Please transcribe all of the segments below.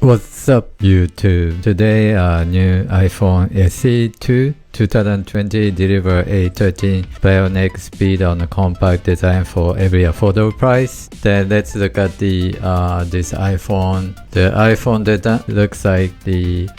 What's up YouTube? Today new iPhone SE2 2020 deliver a 13 bionic speed on a compact design for every affordable price. Then let's look at the this iPhone. The iPhone that looks like the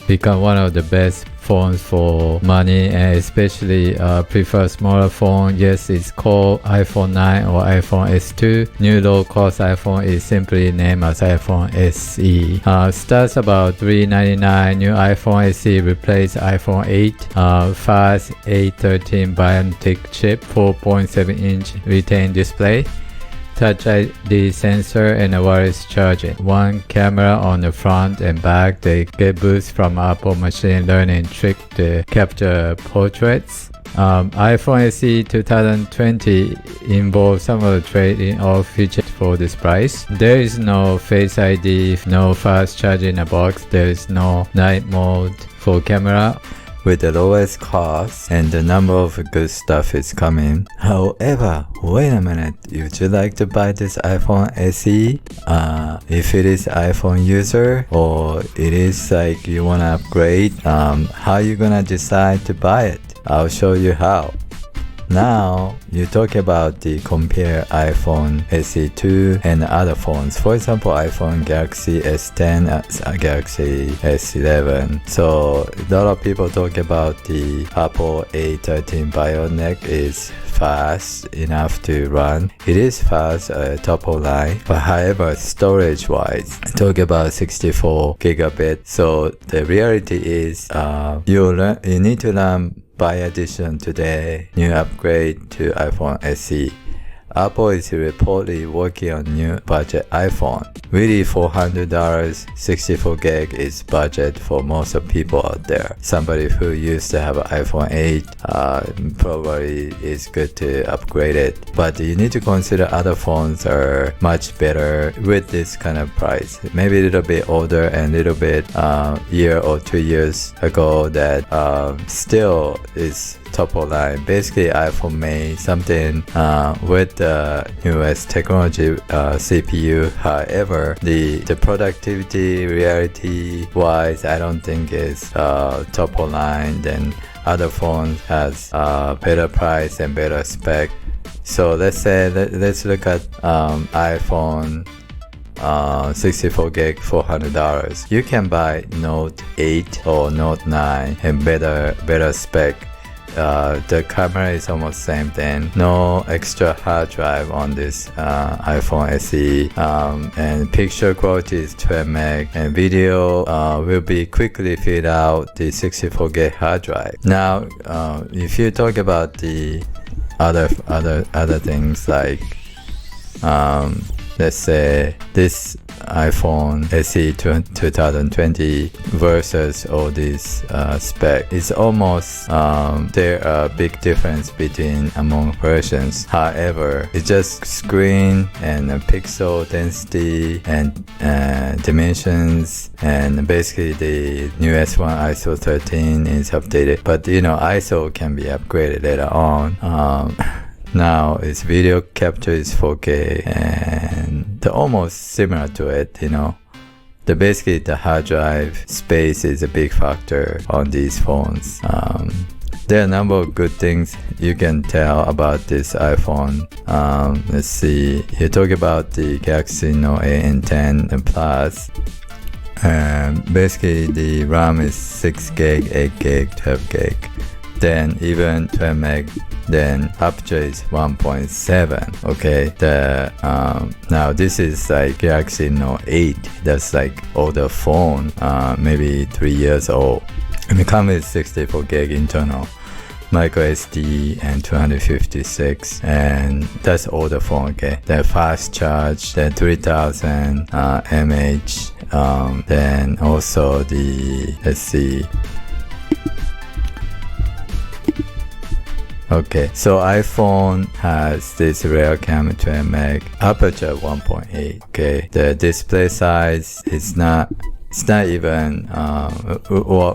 become one of the best phones for money, and especially prefer smaller phone. Yes, it's called iPhone 9 or iPhone S2. New low-cost iPhone is simply named as iPhone SE. Starts about $399. New iPhone SE replaced iPhone 8. Fast A13 Bionic chip, 4.7-inch retained display, Touch ID sensor, and a wireless charging. One camera on the front and back. They get boost from Apple machine learning trick to capture portraits. iPhone SE 2020 involves some of the trading off features for this price. There is no Face ID, no fast charging in the box. There is no night mode for camera. With the lowest cost and the number of good stuff is coming. However, wait a minute, would you like to buy this iPhone SE? If it is iPhone user or it is like you wanna upgrade, how you gonna decide to buy it? I'll show you how. Now you talk about the compare iPhone SE2 and other phones. For example, iPhone Galaxy S10, Galaxy S11. So a lot of people talk about the Apple A13 Bionic is fast enough to run. It is fast, top of line, but however, storage wise, talk about 64 gigabit. So the reality is, you need to learn by addition to the new upgrade to iPhone SE. Apple is reportedly working on new budget iPhone. Really $400, 64 gig is budget for most of people out there. Somebody who used to have an iPhone 8 probably is good to upgrade it. But you need to consider other phones are much better with this kind of price. Maybe a little bit older and a little bit year or 2 years ago that still is top of line. Basically, iPhone made something with the newest technology CPU. However, the productivity reality wise, I don't think is top of line. Then other phones has better price and better spec. So let's look at iPhone 64 gig, $400. You can buy Note 8 or Note 9 and better spec. The camera is almost same thing. No extra hard drive on this iPhone SE, and picture quality is 12 meg, and video will be quickly filled out the 64 gig hard drive. Now, if you talk about the other things like let's say this iPhone SE 2020 versus all these spec, it's almost there are big difference among versions. However, it's just screen and pixel density and dimensions, and basically the newest one, ISO 13, is updated. But ISO can be upgraded later on. Now its video capture is 4K, and they're almost similar to it. Basically the hard drive space is a big factor on these phones. There are a number of good things you can tell about this iPhone. Let's see. You talk about the Galaxy Note 8 and 10 and Plus. Basically the RAM is 6 gig, 8 gig, 12 gig. Then even 12 meg. Then aperture is 1.7. Okay, now this is like Galaxy Note 8. That's like older phone, maybe 3 years old. And the camera is 64 gig internal, micro SD, and 256, and that's older phone. Okay, then fast charge, then 3000 mAh. Then also let's see. Okay, so iPhone has this rear camera 12 meg, aperture 1.8. Okay, the display size is not even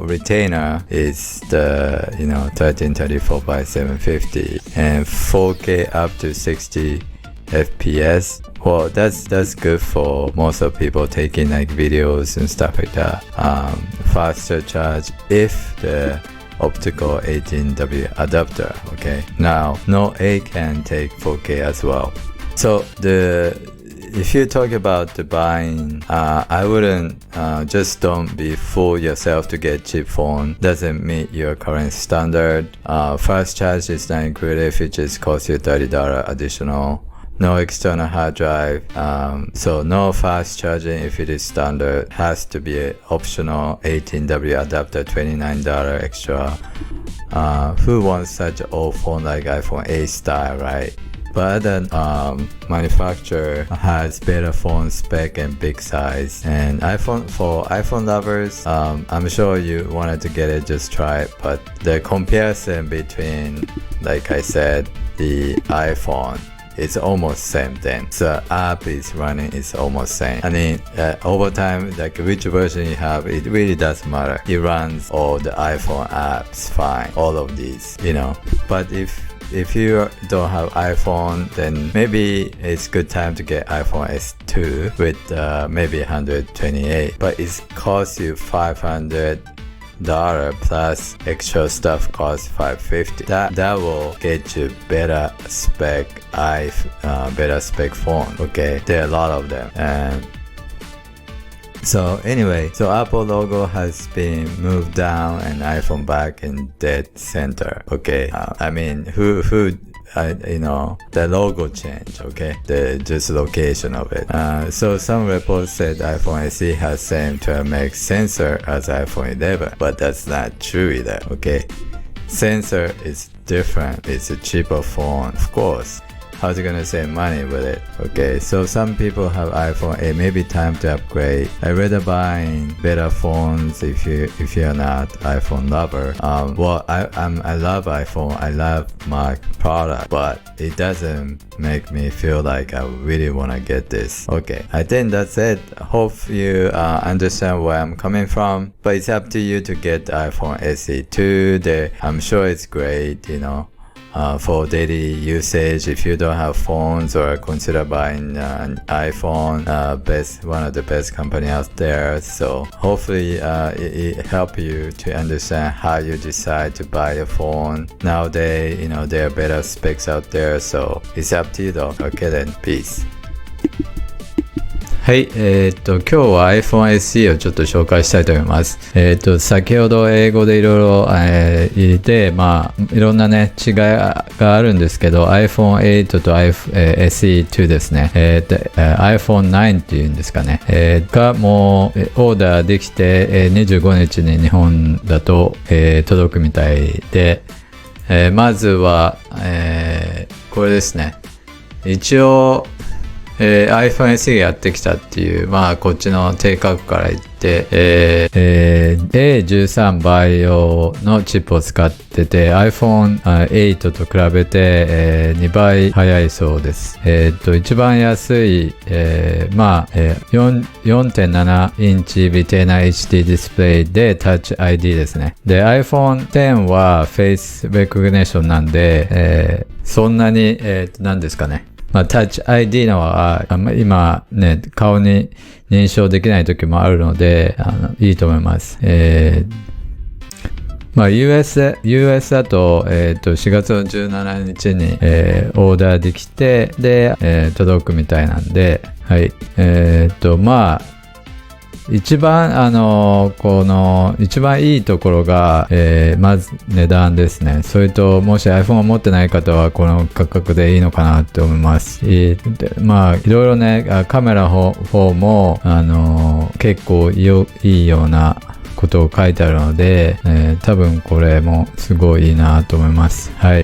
retainer is the 1334 by 750, and 4K up to 60 FPS. Well, that's good for most of people taking like videos and stuff like that. Faster charge if the optical 18W adapter. Okay. Now, Note 8 can take 4K as well. So if you talk about the buying, I wouldn't just don't be fool yourself to get cheap phone. Doesn't meet your current standard. Fast charge is not included, which just cost you $30 additional. No external hard drive, so no fast charging if it is standard. Has to be an optional 18W adapter, $29 extra. Who wants such an old phone like iPhone 8 style, right? But then manufacturer has better phone spec and big size. And for iPhone lovers, I'm sure you wanted to get it, just try it. But the comparison between, like I said, the iPhone, it's almost same thing. So app is running, it's almost same. I mean, over time, like which version you have, it really doesn't matter. It runs all the iPhone apps fine, all of these, But if you don't have iPhone, then maybe it's good time to get iPhone SE2 with maybe 128. But it costs you $500 plus extra stuff costs $550. That will get you better spec phone. Okay, there are a lot of them. And so anyway, so Apple logo has been moved down and iPhone back in dead center. Okay, I mean who the logo change, okay, the just location of it. So some reports said iPhone SE has same 12 meg sensor as iPhone 11, but that's not true either. Okay, sensor is different. It's a cheaper phone, of course. How's you gonna save money with it? Okay, so some people have iPhone 8, maybe time to upgrade. I rather buying better phones if you're not iPhone lover. Well, I love iPhone, I love Mac product, but it doesn't make me feel like I really wanna get this. Okay, I think that's it. Hope you understand where I'm coming from, but it's up to you to get iPhone SE2. I'm sure it's great, for daily usage. If you don't have phones or consider buying an iPhone, one of the best company out there. So hopefully it help you to understand how you decide to buy a phone. Nowadays, there are better specs out there, so it's up to you though. Okay then, peace. はい、今日は iPhone SE をちょっと紹介したいと思います。先ほど英語でいろいろ入れて、いろんなね、違いがあるんですけど、iPhone 8と SE2 ですね。iPhone 9っていうんですかね。がもうオーダーできて、25日に日本だと、届くみたいで、まずは、これですね。一応、iPhone SE がやってきたっていう、こっちの低価格から言って、A13 倍用のチップを使ってて、iPhone 8と比べて、2倍速いそうです。一番安い、4.7 インチ微低な HD ディスプレイで Touch ID ですね。で、iPhone X は Face Recognition なんで、そんなに、何ですかね。Touch ID のは今ね、顔に認証できない時もあるので、いいと思います。US だと、4月の17日に、オーダーできて、で、届くみたいなんで、はい。一番一番いいところが、まず値段ですね。それともし iPhone を持ってない方はこの価格でいいのかなって思います。いろいろね、カメラ方も結構いいようなことを書いてあるので、多分これもすごいいいなと思います。はい。